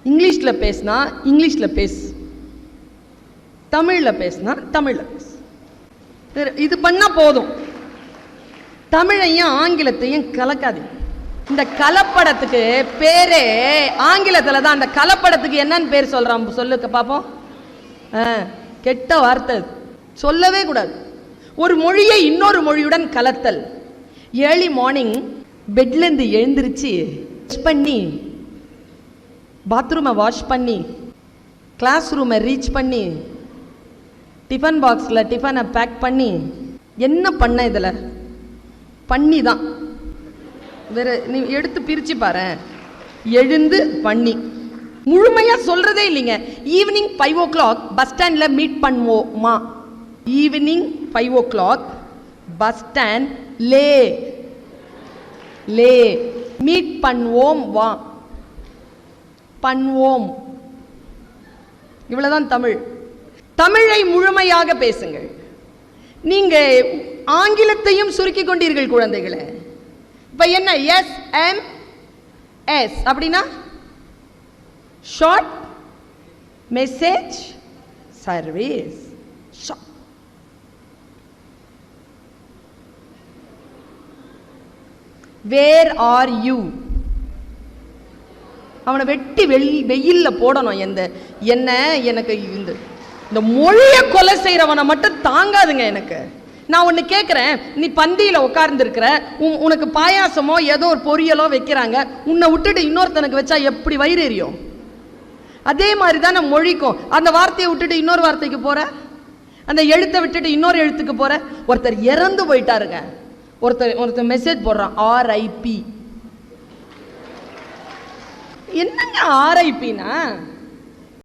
இங்கிலீஷில் பேசினா இங்கிலீஷில் பேசு, தமிழில் பேசினா தமிழில் பேசு. இது பண்ணால் போதும். தமிழையும் ஆங்கிலத்தையும் கலக்காதீங்க. இந்த கலப்படத்துக்கு பேரே ஆங்கிலத்தில் தான். அந்த கலப்படத்துக்கு என்னன்னு பேர் சொல்கிறான் சொல்லுக்க பார்ப்போம். கெட்ட வார்த்தை, சொல்லவே கூடாது. ஒரு மொழியை இன்னொரு மொழியுடன் கலத்தல். ஏர்லி மார்னிங் பெட்லேருந்து எழுந்திரிச்சு பண்ணி, பாத்ரூமை வாஷ் பண்ணி, கிளாஸ் ரூமை ரீச் பண்ணி, டிஃபன் பாக்ஸில் டிஃபனை பேக் பண்ணி, என்ன பண்ண இதில் பண்ணி தான். வேற நீ எடுத்து பிரித்து பாரு. எழுந்து பண்ணி முழுமையாக சொல்கிறதே இல்லைங்க. ஈவினிங் 5 o'clock பஸ் ஸ்டாண்டில் மீட் பண்ணுவோமா? ஈவினிங் 5 o'clock பஸ் ஸ்டாண்ட் லே மீட் பண்ணுவோம் வா, பண்ணுவோம். இவ்வளவுதான் தமிழ். தமிழை முழுமையாக பேசுங்கள். நீங்க ஆங்கிலத்தையும் சுருக்கி கொண்டீர்கள் குழந்தைகளே. இப்ப என்ன SMS அப்படின்னா short message service. Where are you? அவனை வெட்டி வெயில்ல போடணும். என்ன எனக்கு இந்த மொழியை கொலை செய்யறவனை மட்டும் தாங்காதுங்க எனக்கு. நான் ஒன்று கேட்குறேன், நீ பந்தியில் உட்கார்ந்துருக்கிற, உனக்கு பாயாசமோ ஏதோ ஒரு பொரியலோ வைக்கிறாங்க, உன்னை விட்டுட்டு இன்னொருத்தனுக்கு வச்சா எப்படி வயிறு எரியும்? அதே மாதிரி தான் நான் மொழிக்கும். அந்த வார்த்தையை விட்டுட்டு இன்னொரு வார்த்தைக்கு போற, அந்த எழுத்தை விட்டுட்டு இன்னொரு எழுத்துக்கு போற. ஒருத்தர் இறந்து போயிட்டாருங்க, ஒருத்தர் மெசேஜ் போடுறான் RIP. என்னங்க RIPனா?